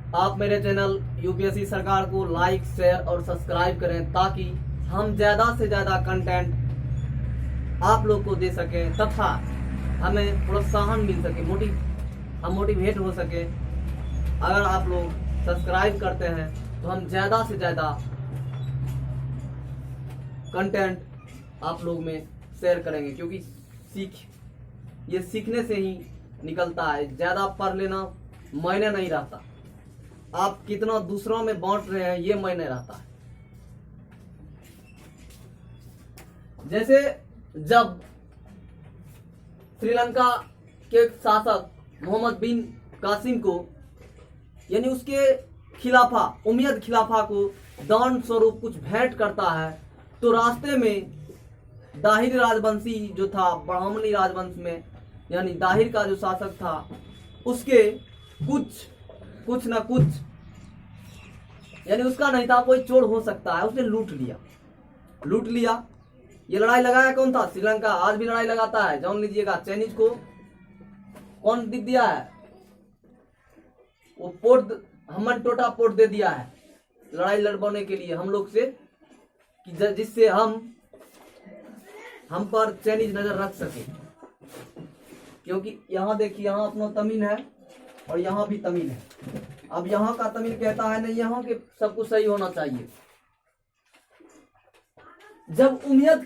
आप मेरे channel UPSC सरकार को लाइक, शेयर और सब्सक्राइब करें ताकि हम ज़्यादा से ज़्यादा कंटेंट आप लोग को दे सकें तथा हमें प्रोत्साहन मिल सके, हम मोटिवेट हो सके। अगर आप लोग सब्सक्राइब करते हैं तो हम ज़्यादा से ज़्यादा कंटेंट आप लोग में शेयर करेंगे, क्योंकि ये सीखने से ही निकलता है। ज़्यादा पढ़ लेना मायने नहीं रहता, आप कितना दूसरों में बांट रहे हैं ये मायने रहता है। जैसे जब श्रीलंका के शासक मोहम्मद बिन कासिम को यानी उसके खिलाफा उमैयद खिलाफा को दान स्वरूप कुछ भेंट करता है, तो रास्ते में दाहिर राजवंशी जो था, ब्राह्मणी राजवंश में यानी दाहिर का जो शासक था, उसके कुछ ना कुछ यानी उसका नहीं था, कोई चोर हो सकता है, उसने लूट लिया। ये लड़ाई लगाया कौन था? श्रीलंका। आज भी लड़ाई लगाता है, जान लीजिएगा। चाइनीज को कौन दिख दिया है? वो पोर्ट, हम्बनटोटा पोर्ट दे दिया है लड़ाई लड़वाने के लिए हम लोग से, कि जिससे हम पर चाइनीज नजर रख सके। क्योंकि यहाँ देखिए, यहाँ अपना तमिल है और यहाँ भी तमिल है। अब यहाँ का तमिल कहता है नहीं, यहाँ के सब कुछ सही होना चाहिए। जब उमैयद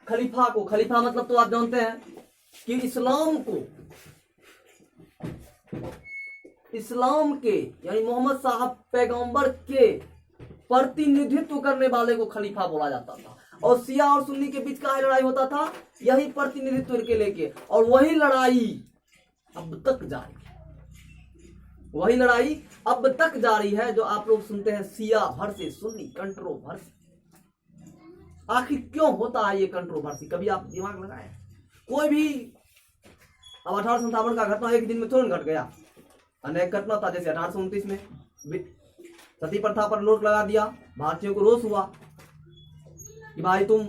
खलीफा को, खलीफा मतलब तो आप जानते हैं कि इस्लाम के यानी मोहम्मद साहब पैगंबर के प्रतिनिधित्व करने वाले को खलीफा बोला जाता था। और शिया और सुन्नी के बीच का लड़ाई होता था यही प्रतिनिधित्व के लेके, और वही लड़ाई अब तक जारी है जो आप लोग सुनते हैं, शिया वर्सेस सुन्नी कंट्रोवर्सी। आखिर क्यों होता है ये कंट्रोवर्सी? कभी आप दिमाग लगाए? कोई भी, अब 1857 का घटना एक दिन में थोड़ा घट गया, अनेक घटना था। जैसे 1829 में सती प्रथा पर रोक लगा दिया, भारतीयों को रोष हुआ कि भाई तुम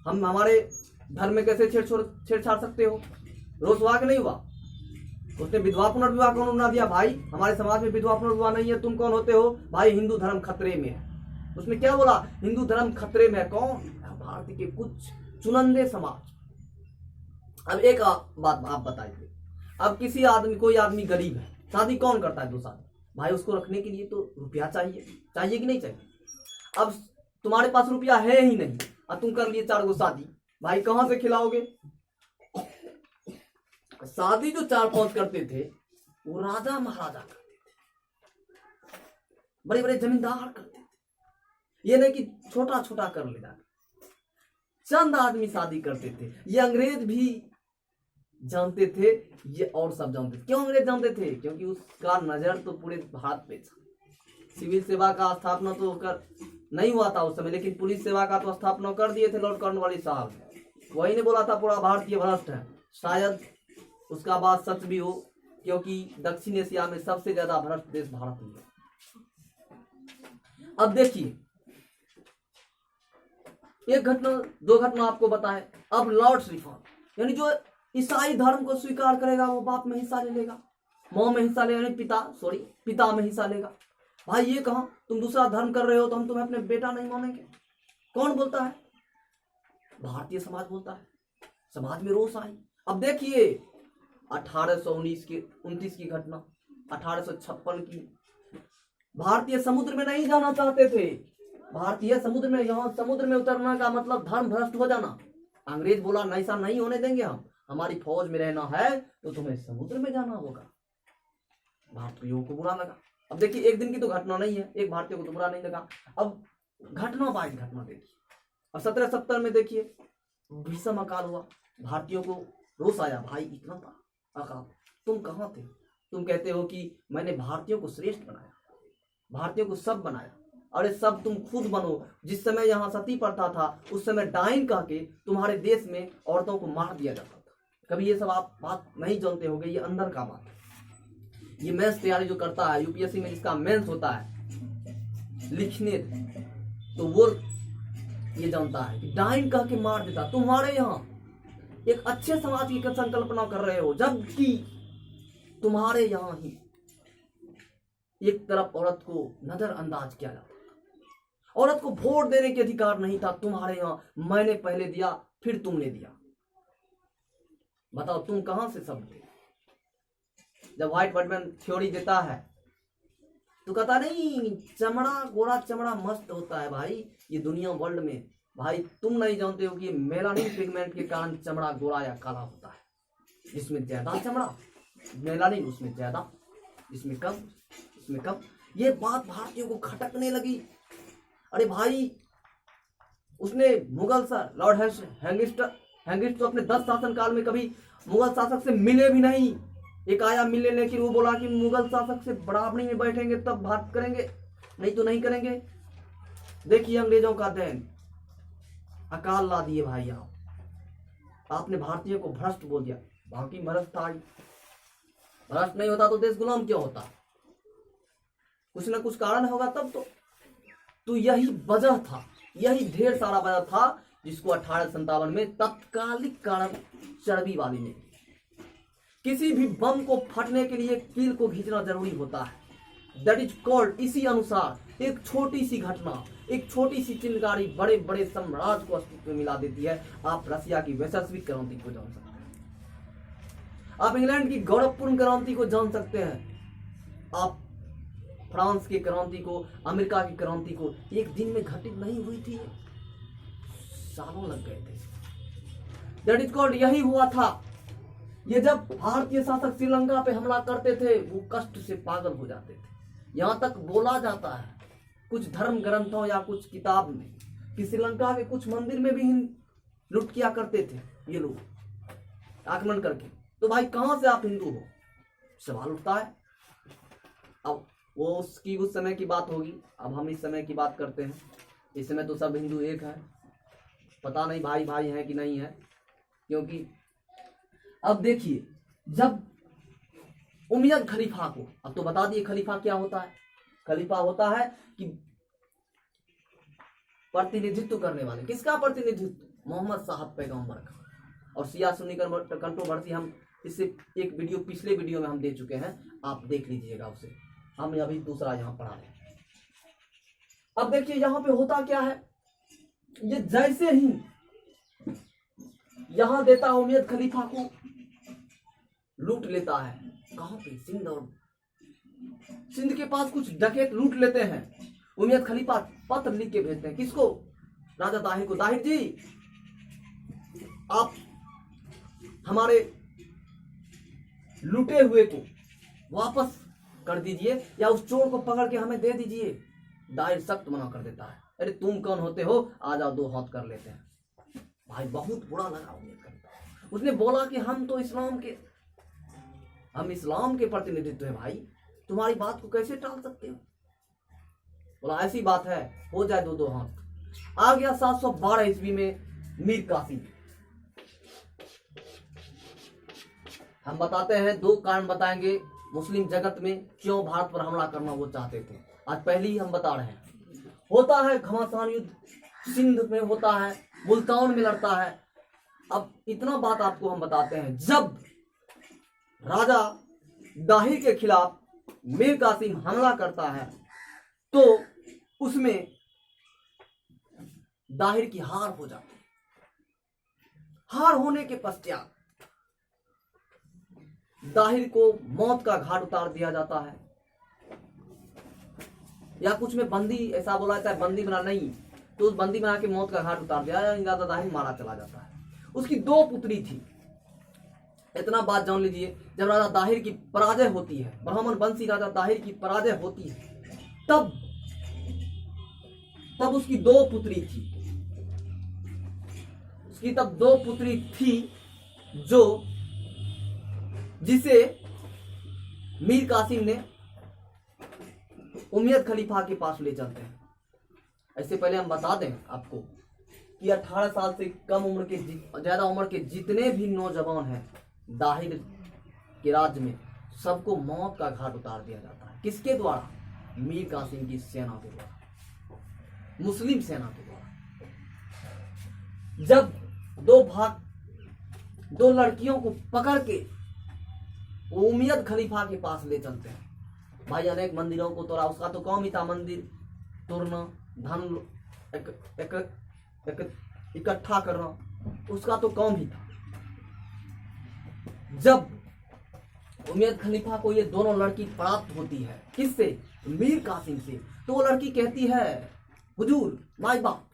हम हमारे धर्म में कैसे छेड़छाड़ सकते हो। रोष हुआ कि नहीं हुआ? उसने विधवा पुनर्विवाह कानून बना दिया। भाई हमारे समाज में विधवा पुनर्विवाह नहीं है, तुम कौन होते हो? भाई हिंदू धर्म खतरे में है। उसने क्या बोला? हिंदू धर्म खतरे में है। कौन? भारत के कुछ चुनिंदा समाज। अब एक बात आप बताइए, अब कोई आदमी गरीब है, शादी कौन करता है? दो शादी। भाई उसको रखने के लिए तो रुपया चाहिए कि नहीं चाहिए? अब तुम्हारे पास रुपया है ही नहीं और तुम कर लिए 4 गो शादी, भाई कहां से खिलाओगे? शादी जो 4-5 करते थे वो राजा महाराजा करते थे, बड़े बड़े जमींदार करते थे। ये नहीं कि छोटा छोटा कर लेगा, चंद आदमी शादी करते थे। ये अंग्रेज भी जानते थे, ये और सब जानते थे। क्यों अंग्रेज जानते थे? क्योंकि उसका नजर तो पूरे भारत पे था। सिविल सेवा का स्थापना तो कर नहीं हुआ था उस समय, लेकिन पुलिस सेवा का तो स्थापना कर दिए थे लॉर्ड कॉर्नवालिस साहब। वही ने बोला था पूरा भारतीय भ्रष्ट है। शायद उसका बात सच भी हो, क्योंकि दक्षिण एशिया में सबसे ज्यादा भ्रष्ट देश भारत में है। अब देखिए, एक घटना, 2 घटना आपको बताएं। अब लॉर्ड्स रिफॉर्म यानी जो ईसाई धर्म को स्वीकार करेगा वो बाप में हिस्सा ले लेगा, माँ में हिस्सा लेगा, पिता में हिस्सा लेगा। भाई ये कहा तुम दूसरा धर्म कर रहे हो तो हम तुम्हें अपने बेटा नहीं मानेंगे। कौन बोलता है? भारतीय समाज बोलता है। समाज में रोष आई। अब देखिए 1829 की घटना, 1856 की। भारतीय समुद्र में नहीं जाना चाहते थे। भारतीय समुद्र में, यहाँ समुद्र में उतरना का मतलब धर्म भ्रष्ट हो जाना। अंग्रेज बोला नहीं, ऐसा नहीं होने देंगे, हमारी फौज में रहना है तो तुम्हें समुद्र में जाना होगा। भारतीयों को बुरा लगा। अब देखिए, एक दिन की तो घटना नहीं है, एक भारतीय को तो बुरा नहीं लगा। अब घटना बाई घटना देखिए। अब 1770 में देखिए भीषण अकाल हुआ, भारतीयों को रोष आया। भाई इतना अकाल, तुम कहाँ थे? तुम कहते हो कि मैंने भारतीयों को श्रेष्ठ बनाया, भारतीयों को सब बनाया। अरे सब तुम खुद बनो। जिस समय यहाँ सती प्रथा था उस समय डाइन कह के तुम्हारे देश में औरतों को मार दिया जाता था। कभी ये सब आप बात नहीं जानते होंगे, ये अंदर का बात है। ये मेंस तैयारी जो करता है यूपीएससी में, जिसका मेंस होता है लिखने, तो वो ये जानता है कि डाइन कह के मार देता। तुम्हारे यहाँ एक अच्छे समाज की संकल्पना कर रहे हो, जबकि तुम्हारे यहाँ ही एक तरफ औरत को नजरअंदाज किया जाता है। औरत को वोट देने के अधिकार नहीं था तुम्हारे यहां, मैंने पहले दिया फिर तुमने दिया। बताओ तुम कहां से सब थे? जब व्हाइट वर्डमैन थ्योरी देता है तो कहता नहीं चमड़ा गोरा चमड़ा मस्त होता है भाई, ये दुनिया वर्ल्ड में भाई तुम नहीं जानते हो कि मेलानिन पिगमेंट के कारण चमड़ा गोरा या काला होता है। जिसमें ज्यादा चमड़ा मेलानिन उसमें ज्यादा, जिसमें कम उसमें कम। ये बात भारतीयों को खटकने लगी। अरे भाई उसने मुगल सर लॉर्ड हैंगिस्ट तो अपने 10 शासन काल में कभी मुगल शासक से मिले भी नहीं। एक आया मिलने, लेकिन वो बोला कि मुगल शासक से बराबरी में बैठेंगे तब बात करेंगे, नहीं तो नहीं करेंगे। देखिए अंग्रेजों का देन, अकाल ला दिए भाई। आपने भारतीयों को भ्रष्ट बोल दिया, बाकी भ्रष्ट था। भ्रष्ट नहीं होता तो देश गुलाम क्यों होता? कुछ ना कुछ कारण होगा तब तो यही वजह था, यही ढेर सारा वजह था जिसको 1857 में तत्कालिक कारण चर्बी वाली ने। किसी भी बम को फटने के लिए कील को खींचना जरूरी होता है। That is called. इसी अनुसार एक छोटी सी घटना, एक छोटी सी चिंगारी बड़े बड़े साम्राज्य को अस्तित्व में मिला देती है। आप रसिया की वैश्विक क्रांति को जान सकते हैं, आप इंग्लैंड की गौरवपूर्ण क्रांति को जान सकते हैं, आप फ्रांस की क्रांति को, अमेरिका की क्रांति को। एक दिन में घटित नहीं हुई थी, सालों लग गए थे। That is called. यही हुआ था। ये जब भारतीय शासक श्रीलंका पे हमला करते थे वो कष्ट से पागल हो जाते थे। यहां तक बोला जाता है कुछ धर्म ग्रंथों या कुछ किताब में कि श्रीलंका के कुछ मंदिर में भी लूट किया करते थे ये लोग आक्रमण करके। तो भाई कहां से आप हिंदू हो? सवाल उठता है। अब वो उसकी उस समय की बात होगी, अब हम इस समय की बात करते हैं। इस समय तो सब हिंदू एक है, पता नहीं भाई भाई है कि नहीं है। क्योंकि अब देखिए जब उमैयद खलीफा को, अब तो बता दिए खलीफा क्या होता है। खलीफा होता है कि प्रतिनिधित्व करने वाले। किसका प्रतिनिधित्व? मोहम्मद साहब पैगंबर का। और शिया सुन्नी कंट्रोवर्सी हम इससे एक वीडियो, पिछले वीडियो में हम दे चुके हैं, आप देख लीजिएगा उसे। हम अभी दूसरा यहां पढ़ा रहे हैं। अब देखिए यहां पे होता क्या है, ये जैसे ही यहां देता उमैयद खलीफा को लूट लेता है। कहां पे? सिंध। और सिंध के पास कुछ डकैत लूट लेते हैं। उमैयद खलीफा पत्र लिख के भेजते हैं। किसको? राजा दाहिर को। दाहिर जी आप हमारे लूटे हुए को वापस कर दीजिए या उस चोर को पकड़ के हमें दे दीजिए। दाहिर सख्त मना कर देता है। अरे तुम कौन होते हो, आ जाओ, दो हाथ कर लेते हैं। भाई बहुत बुरा लगा उमैयद खलीफा। उसने बोला कि हम तो इस्लाम के प्रतिनिधित्व है भाई, तुम्हारी बात को कैसे टाल सकते हो? बोला ऐसी बात है, हो जाए दो हाथ। आ गया 712 ईस्वी में मीर कासिम। हम बताते हैं, दो कारण बताएंगे मुस्लिम जगत में क्यों भारत पर हमला करना वो चाहते थे। आज पहले ही हम बता रहे हैं। होता है घमासान युद्ध, सिंध में होता है, मुल्तान में लड़ता है। अब इतना बात आपको हम बताते हैं, जब राजा दाहिर के खिलाफ मीर कासिम हमला करता है तो उसमें दाहिर की हार हो जाती है। हार होने के पश्चात दाहिर को मौत का घाट उतार दिया जाता है, या कुछ में बंदी, ऐसा बोला जाता है बंदी बना, नहीं तो उस बंदी बना के मौत का घाट उतार दिया जाता, दाहिर मारा चला जाता है। उसकी 2 पुत्री थी। इतना बात जान लीजिए, जब राजा दाहिर की पराजय होती है, ब्राह्मण वंशी राजा दाहिर की पराजय होती है, तब उसकी 2 पुत्री थी। उसकी तब 2 पुत्री थी जिसे मीर कासिम ने उमैयद खलीफा के पास ले चलते हैं। ऐसे पहले हम बता दें आपको कि 18 साल से कम उम्र के, ज्यादा उम्र के जितने भी नौजवान हैं दाहिर के राज्य में, सबको मौत का घाट उतार दिया जाता है। किसके द्वारा? मीर कासिम की सेना के द्वारा, मुस्लिम सेना के द्वारा। जब 2 लड़कियों को पकड़ के उमैयद खलीफा के पास ले चलते हैं भाई अनेक मंदिरों को तोड़ा, उसका तो काम ही था मंदिर तोड़ना, धन इकट्ठा करना, उसका तो काम ही था। जब उमैयद खलीफा को ये दोनों लड़की प्राप्त होती है, किससे? मीर कासिम से, तो वो लड़की कहती है, हुजूर माई बाप,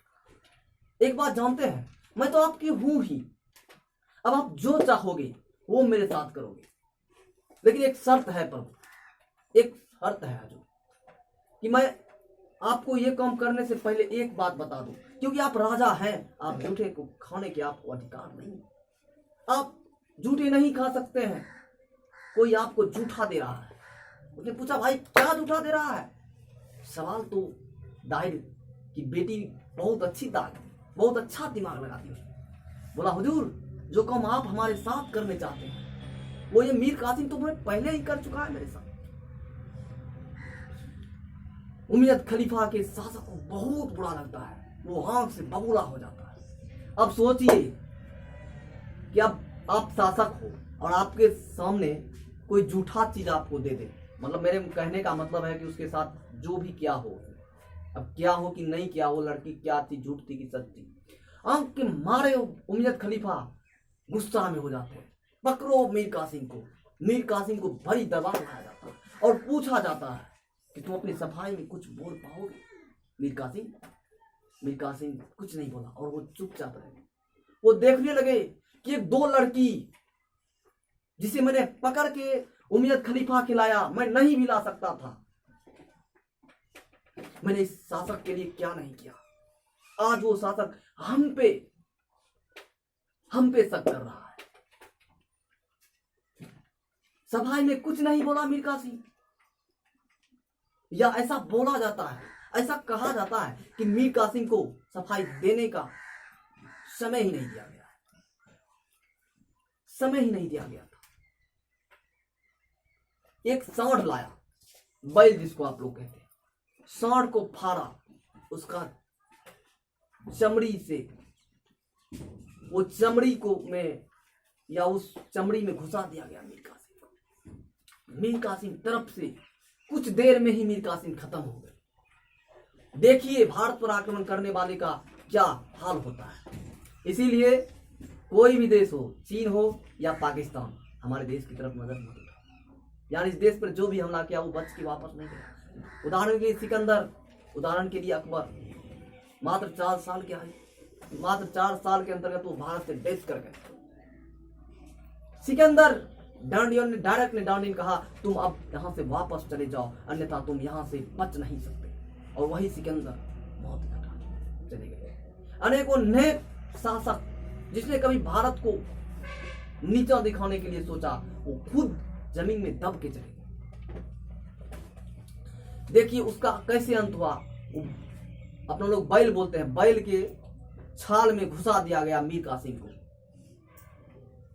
एक बात जानते हैं, मैं तो आपकी हूं ही, अब आप जो चाहोगे वो मेरे साथ करोगे, लेकिन एक शर्त है प्रभु, एक शर्त है हजूर, कि मैं आपको ये काम करने से पहले एक बात बता दूं, क्योंकि आप राजा हैं, आप झूठे को खाने के आपको अधिकार नहीं, आप झूठे नहीं खा सकते हैं। कोई आपको झूठा दे रहा है। उसने पूछा, भाई क्या झूठा दे रहा है? सवाल तो दाहिर कि बेटी बहुत अच्छी दाग, बहुत अच्छा दिमाग लगाती है। बोला, हुजूर जो काम आप हमारे साथ करने चाहते हैं वो ये मीर कासिम तो मैं पहले ही कर चुका है मेरे साथ। उमैयद खलीफा के शासक को बहुत बुरा लगता है, वो आंख से बबूला हो जाता है। अब सोचिए कि अब आप शासक हो और आपके सामने कोई झूठा चीज आपको दे दे, मतलब मेरे कहने का मतलब है कि उसके साथ जो भी क्या हो, अब क्या हो कि नहीं क्या हो, लड़की क्या थी, झूठ थी कि सच थी, आंख के मारे उमैयद खलीफा गुस्सा में हो जाते हैं। पकड़ो मीर कासिम को। मीर कासिम को बड़ी दरबार उठाया जाता है और पूछा जाता है कि तुम अपनी सफाई में कुछ बोल पाओगे? मीर कासिम कुछ नहीं बोला और वो चुपचाप रहे। वो देखने लगे कि दो लड़की जिसे मैंने पकड़ के उमैयद खलीफा खिलाया, मैं नहीं भी ला सकता था, मैंने इस शासक के लिए क्या नहीं किया। आज वो शासक हम पे शक कर रहा है। सभाई में कुछ नहीं बोला मीर कासिम, या ऐसा बोला जाता है, ऐसा कहा जाता है कि मीर कासिम को सफाई देने का समय ही नहीं दिया गया, समय ही नहीं दिया गया था। एक सांड लाया, बैल जिसको आप लोग कहते हैं, सांड को फाड़ा, उसका चमड़ी से वो चमड़ी को में या उस चमड़ी में घुसा दिया गया मीर कासिम को। मीर कासिम तरफ से कुछ देर में ही मीर कासिम खत्म हो गए। देखिए भारत पर आक्रमण करने वाले का क्या हाल होता है। इसीलिए कोई भी देश हो, चीन हो या पाकिस्तान, हमारे देश की तरफ नजर मत उठाओ, यानी इस देश पर जो भी हमला किया वो बच के वापस नहीं गया। उदाहरण के लिए सिकंदर, उदाहरण के लिए अकबर, मात्र 4 साल के आयु, मात्र 4 साल के अंतर्गत वो भारत से डेथ कर गए। सिकंदर डांडियन ने डांडियन कहा, तुम अब यहां से वापस चले जाओ, अन्यथा तुम यहां से बच नहीं सकते। और वही सिकंदर मौत घटा चले गए। अनेकों नेक शासक जिसने कभी भारत को नीचा दिखाने के लिए सोचा, वो खुद जमीन में दब के चले गए। देखिए उसका कैसे अंत हुआ। अपने लोग बैल बोलते हैं, बैल के छाल में घुसा दिया गया मीर कासिम को,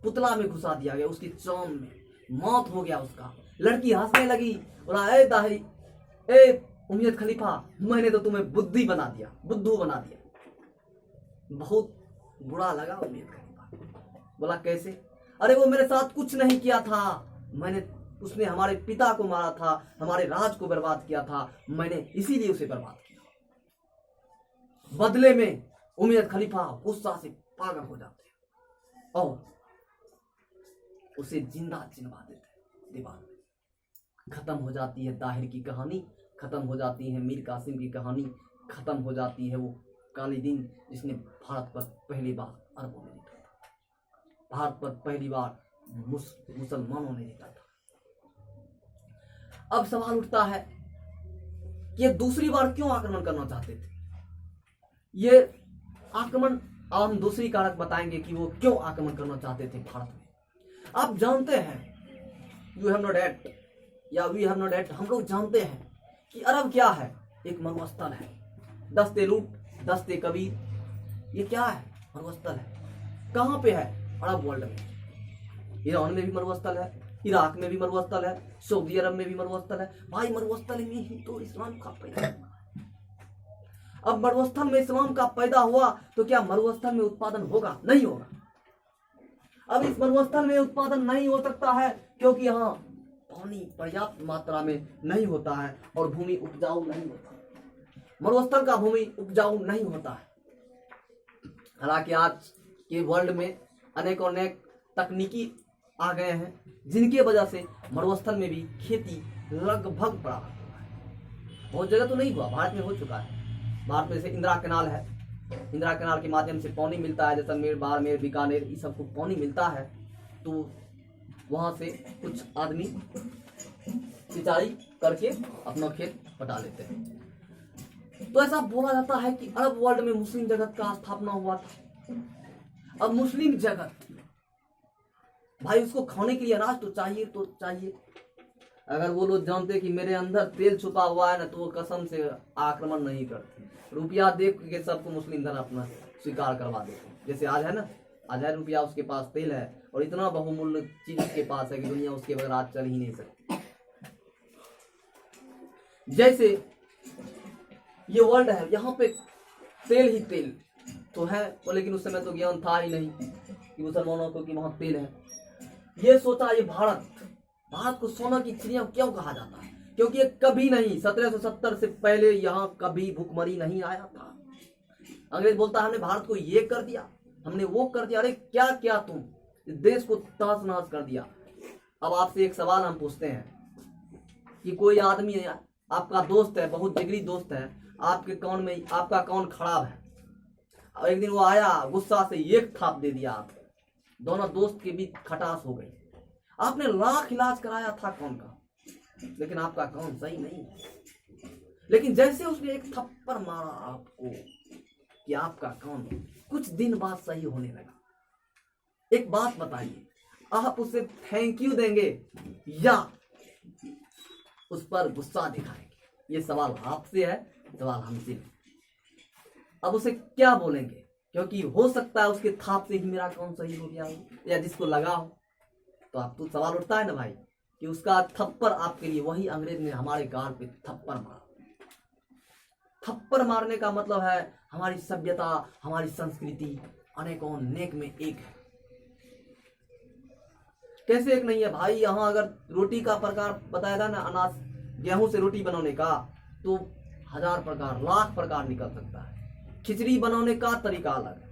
पुतला में घुसा दिया गया, उसकी चाम में मौत हो गया उसका। लड़की हंसने लगी, बोला, ए दाही, ए उमैयद खलीफा, मैंने तो तुम्हें बुद्धू बना दिया। बहुत बुरा लगा उमैयद खलीफा। बोला, कैसे? अरे वो मेरे साथ कुछ नहीं किया था, उसने हमारे पिता को मारा था, हमारे राज को बर्बाद किया था, मैंने इसीलिए उसे बर्बाद किया। बदले में उमैयद खलीफा गुस्सा से पागल हो जाते हैं और उसे जिंदा चिनवा देते हैं दीवार में। खत्म हो जाती है दाहिर की कहानी, खत्म हो जाती है मीर कासिम की कहानी, खत्म हो जाती है वो काली दिन जिसने भारत पर पहली बार अरबों ने जीता था, भारत पर पहली बार मुसलमानों ने जीता था। अब सवाल उठता है कि ये दूसरी बार क्यों आक्रमण करना चाहते थे। ये आक्रमण अब हम दूसरी कारक बताएंगे कि वो क्यों आक्रमण करना चाहते थे भारत में। आप जानते हैं यू हैव नो डेट या वी हैव नो डेट, हम लोग जानते हैं कि अरब क्या है, एक मरुस्थल है। दस्ते लूट, दस्ते कबीर, ये क्या है? मरुस्थल है। कहाँ पे है? अरब वर्ल्ड में। ईरान में भी मरुस्थल है, इराक में भी मरुस्थल है, सऊदी अरब में भी मरुस्थल है। भाई मरुस्थल में ही तो इस्लाम का पैदा हुआ। अब मरुस्थल में इस्लाम का पैदा हुआ तो क्या मरुस्थल में उत्पादन होगा? नहीं होगा। अब इस मरुस्थल में उत्पादन नहीं हो सकता है क्योंकि यहाँ पानी पर्याप्त मात्रा में नहीं होता है और भूमि उपजाऊ नहीं होता, मरुस्थल का भूमि उपजाऊ नहीं होता है। हालांकि आज के वर्ल्ड में अनेक तकनीकी आ गए हैं जिनके वजह से मरुस्थल में भी खेती लगभग प्रारंभ हुआ है। बहुत जगह तो नहीं हुआ, भारत में हो चुका है। भारत में जैसे इंदिरा कैनाल है, इंदिरा कैनाल के माध्यम से पानी मिलता है, जैसलमेर, बाड़मेर, बीकानेर, इस सबको पानी मिलता है, तो वहां से कुछ आदमी सिंचाई करके अपना खेत पटा लेते हैं। तो ऐसा बोला जाता है कि अरब वर्ल्ड में मुस्लिम जगत का स्थापना हुआ था। अब मुस्लिम जगत भाई, उसको खाने के लिए अनाज तो चाहिए। अगर वो लोग जानते कि मेरे अंदर तेल छुपा हुआ है ना, तो वो कसम से आक्रमण नहीं करते, रुपया देख के सबको मुस्लिम धर्म अपना स्वीकार करवा देते। जैसे आज है ना, आज है रुपया, उसके पास तेल है और इतना बहुमूल्य चीज उसके पास है कि दुनिया उसके बगैर आज चल ही नहीं सकती। जैसे ये वर्ल्ड है, यहाँ पे तेल ही तेल तो है, तो लेकिन उस समय तो ज्ञान था ही नहीं कि मुसलमानों को कि वहां तेल है। ये सोचा ये भारत को सोना की चिड़िया क्यों कहा जाता है, क्योंकि ये कभी नहीं 1770 से पहले यहाँ कभी भुखमरी नहीं आया था। अंग्रेज बोलता है हमने भारत को ये कर दिया, हमने वो कर दिया। अरे क्या क्या तुम इस देश को तहस नहस कर दिया। अब आपसे एक सवाल हम पूछते हैं कि कोई आदमी है, आपका दोस्त है, बहुत जिगरी दोस्त है, आपके कान में आपका कान खराब है, और एक दिन वो आया गुस्सा से एक थाप दे दिया, आप दोनों दोस्त के बीच खटास हो गई। आपने लाख इलाज कराया था कान का, लेकिन आपका कान सही नहीं। लेकिन जैसे उसने एक थप्पड़ मारा आपको कि आपका कान कुछ दिन बाद सही होने लगा। एक बात बताइए, आप उसे थैंक यू देंगे या उस पर गुस्सा दिखाएंगे? ये सवाल आपसे है, सवाल हमसे है। अब उसे क्या बोलेंगे, क्योंकि हो सकता है उसके थाप से ही मेरा कान सही हो गया हो, या जिसको लगा हो। तो आप तो सवाल उठता है ना भाई कि उसका थप्पड़ आपके लिए, वही अंग्रेज ने हमारे गाल पे थप्पड़ मारा। थप्पड़ मारने का मतलब है हमारी सभ्यता, हमारी संस्कृति अनेकों नेक में एक है। कैसे एक नहीं है भाई? यहाँ अगर रोटी का प्रकार बताया था ना, अनाज गेहूं से रोटी बनाने का, तो 1000 प्रकार, लाख प्रकार निकल सकता है। खिचड़ी बनाने का तरीका अलग है,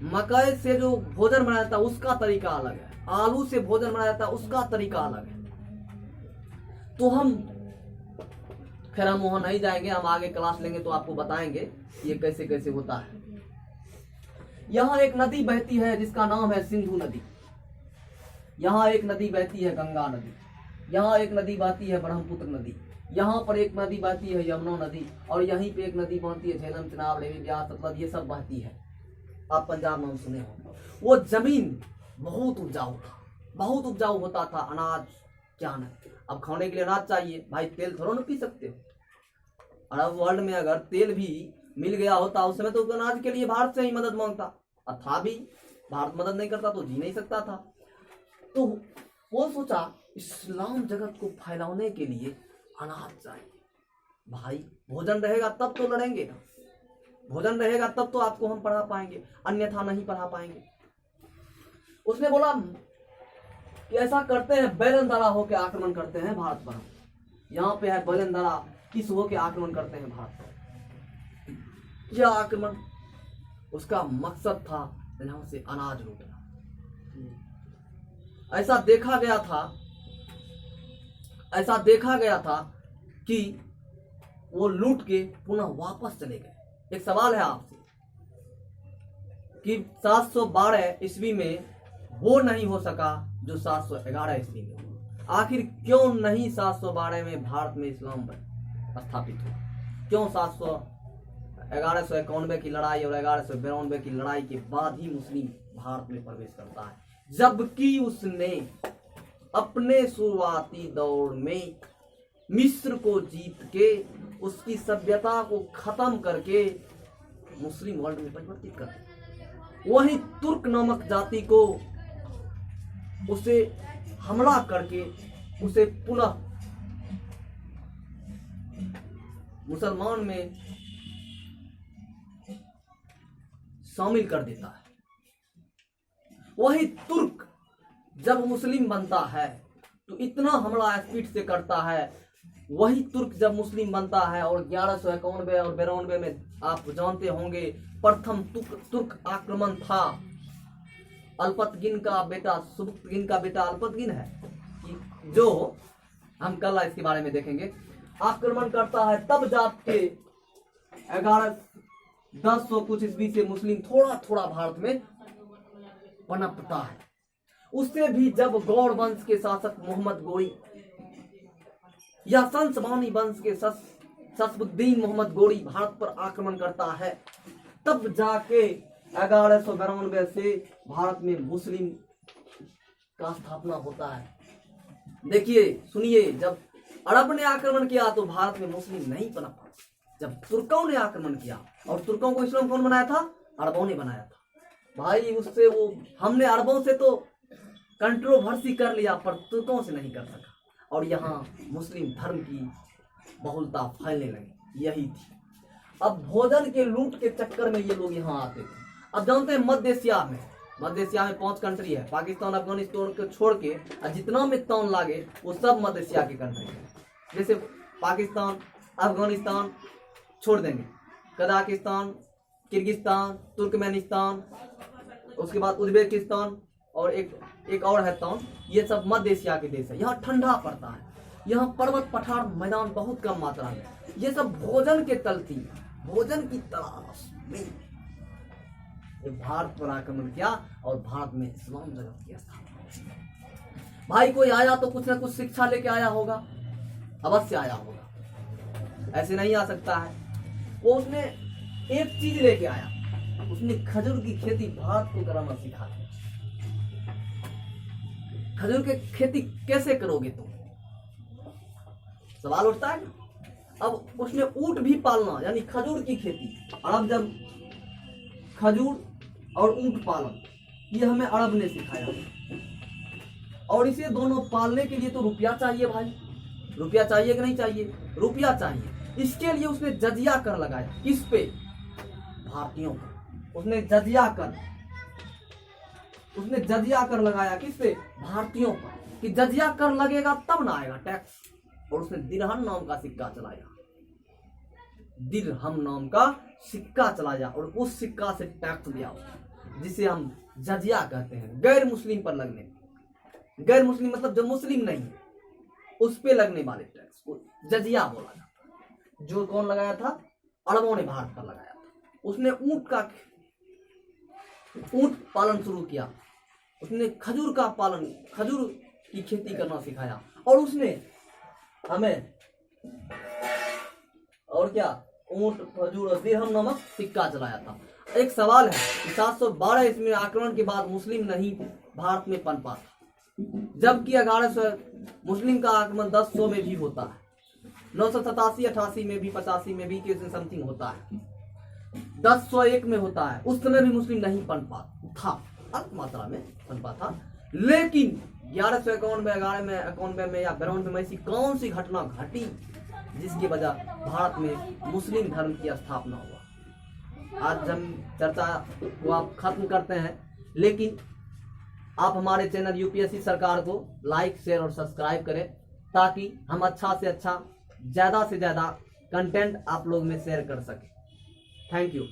मकई से जो भोजन बनाया था उसका तरीका अलग है, आलू से भोजन बनाया था उसका तरीका अलग है। तो हम वहां नहीं जाएंगे, हम आगे क्लास लेंगे तो आपको बताएंगे ये कैसे कैसे होता है। यहाँ एक नदी बहती है जिसका नाम है सिंधु नदी, यहाँ एक नदी बहती है गंगा नदी, यहाँ एक नदी बहती है ब्रह्मपुत्र नदी, यहाँ पर एक नदी बहती है यमुना नदी, और यहीं पे एक नदी बहती है झेलम, चिनाब, रेवी, ब्यास, सतलज, ये सब बहती है। आप पंजाब नाम सुने हो। वो जमीन बहुत उपजाऊ था, बहुत उपजाऊ होता था। अनाज क्या नहीं, अब खाने के लिए अनाज चाहिए भाई, तेल थोड़ा ना पी सकते हो। अरब वर्ल्ड में अगर तेल भी मिल गया होता उस समय तो अनाज के लिए भारत से ही मदद मांगता, और था भी, भारत मदद नहीं करता तो जी नहीं सकता था। तो वो सोचा इस्लाम जगत को फैलाने के लिए अनाज चाहिए भाई, भोजन रहेगा तब तो लड़ेंगे ना, भोजन रहेगा तब तो आपको हम पढ़ा पाएंगे, अन्यथा नहीं पढ़ा पाएंगे। उसने बोला कि ऐसा करते हैं, बैरंदारा होकर आक्रमण करते हैं भारत पर। यहाँ पे है बैरंदारा, किस होकर आक्रमण करते हैं भारत पर। यह आक्रमण उसका मकसद था यहाँ से अनाज लूटना। ऐसा देखा गया था कि वो लूट के पुनः वापस चले गए। एक सवाल है आपसे कि 712 ईस्वी में वो नहीं हो सका जो 711 ईस्वी में हुआ। आखिर क्यों नहीं 712 में भारत में इस्लाम स्थापित हुआ? क्यों 1191 की लड़ाई और 1192 की लड़ाई के बाद ही मुस्लिम भारत में प्रवेश करता है, जबकि उसने अपने शुरुआती दौर में मिस्र को जीत के उसकी सभ्यता को खत्म करके मुस्लिम वर्ल्ड में परिवर्तित कर दिया। वहीं तुर्क नामक जाति को उसे हमला करके उसे पुनः मुसलमान में शामिल कर देता है। वही तुर्क जब मुस्लिम बनता है तो इतना हमला स्पीड से करता है, वही तुर्क जब मुस्लिम बनता है और 1191 और 92 में आप जानते होंगे प्रथम तुर्क आक्रमण था। अल्पतगिन का बेटा सुबुक्तगिन का बेटा अल्पतगिन है, जो हम कल इसके बारे में देखेंगे, आक्रमण करता है। तब जाके 1110 कुछ ईस्वी से मुस्लिम थोड़ा थोड़ा भारत में पनपता है। उससे भी जब गौड़ वंश के शासक मोहम्मद गोरी या संसबानी वंश के ससबुद्दीन मोहम्मद गोरी भारत पर आक्रमण करता है, तब जाके 1192 से भारत में मुस्लिम का स्थापना होता है। देखिए सुनिए, जब अरब ने आक्रमण किया तो भारत में मुस्लिम नहीं पनपा। जब तुर्कों ने आक्रमण किया, और तुर्कों को इस्लाम कौन बनाया था? अरबों ने बनाया था भाई। उससे वो हमने अरबों से तो कंट्रोवर्सी कर लिया, पर तुर्कों से नहीं कर सका, और यहाँ मुस्लिम धर्म की बहुलता फैलने लगी। यही थी। अब भोजन के लूट के चक्कर में ये लोग यहाँ आते थे। अब जानते हैं मध्य एशिया में 5 कंट्री है, पाकिस्तान अफगानिस्तान को छोड़ के, जितना में तौन लागे वो सब मध्य एशिया की कंट्री है। जैसे पाकिस्तान अफगानिस्तान छोड़ देंगे, कजाकिस्तान, किर्गिस्तान, तुर्कमेनिस्तान, उसके बाद उज्बेकिस्तान और एक और है तौन, ये सब मध्य एशिया के देश है। यहाँ ठंडा पड़ता है, यहाँ पर्वत पठार मैदान बहुत कम मात्रा में। ये सब भोजन के तलती, भोजन की तलाश में ये भारत पर आक्रमण किया और भारत में इस्लाम जगत की स्थापना। भाई कोई आया तो कुछ ना कुछ शिक्षा लेके आया होगा, अवश्य आया होगा, ऐसे नहीं आ सकता है। वो उसने एक चीज लेके आया, उसने खजूर की खेती भारत को करना सिखा दिया। खजूर की खेती कैसे करोगे तुम, सवाल उठता है। अब उसने ऊंट भी पालना, यानी खजूर की खेती। अरब जब खजूर और ऊंट पालन, ये हमें अरब ने सिखाया, और इसे दोनों पालने के लिए तो रुपया चाहिए भाई। रुपया चाहिए कि नहीं चाहिए? रुपया चाहिए। इसके लिए उसने जजिया कर लगाया। किस पे? भारतीयों पर। उसने जजिया कर लगाया। किस पे? भारतीयों पर, कि जजिया कर लगेगा तब ना आएगा टैक्स। और उसने दिरहम नाम का सिक्का चलाया, दिरहम नाम का सिक्का चलाया, और उस सिक्का से टैक्स लिया, जिसे हम जजिया कहते हैं। गैर मुस्लिम पर लगने, गैर मुस्लिम मतलब जो मुस्लिम नहीं है उस पे लगने वाले टैक्स को जजिया बोला जाता है। जो कौन लगाया था? अरबों ने भारत पर लगाया था। उसने ऊंट पालन शुरू किया, उसने खजूर का पालन, खजूर की खेती करना सिखाया, और उसने हमें और क्या, ऊंट, खजूर और दिरहम नामक सिक्का चलाया था। एक सवाल है कि 712 ईस्वी में आक्रमण के बाद मुस्लिम नहीं भारत में पनपा था, जबकि 1100 मुस्लिम का आगमन 1000 में भी होता है, 987, 88 में भी, 85 में भी के समथिंग होता है, 1001 में होता है। उस समय भी मुस्लिम नहीं पनपा था, अल्प मात्रा में पनपा था। लेकिन 1191 में या 92 में ऐसी कौन सी घटना घटी जिसकी वजह भारत में मुस्लिम धर्म की स्थापना हुआ? आज हम चर्चा को आप खत्म करते हैं, लेकिन आप हमारे चैनल यूपीएससी सरकार को लाइक, शेयर और सब्सक्राइब करें, ताकि हम अच्छा से अच्छा, ज़्यादा से ज़्यादा कंटेंट आप लोग में शेयर कर सकें। Thank you.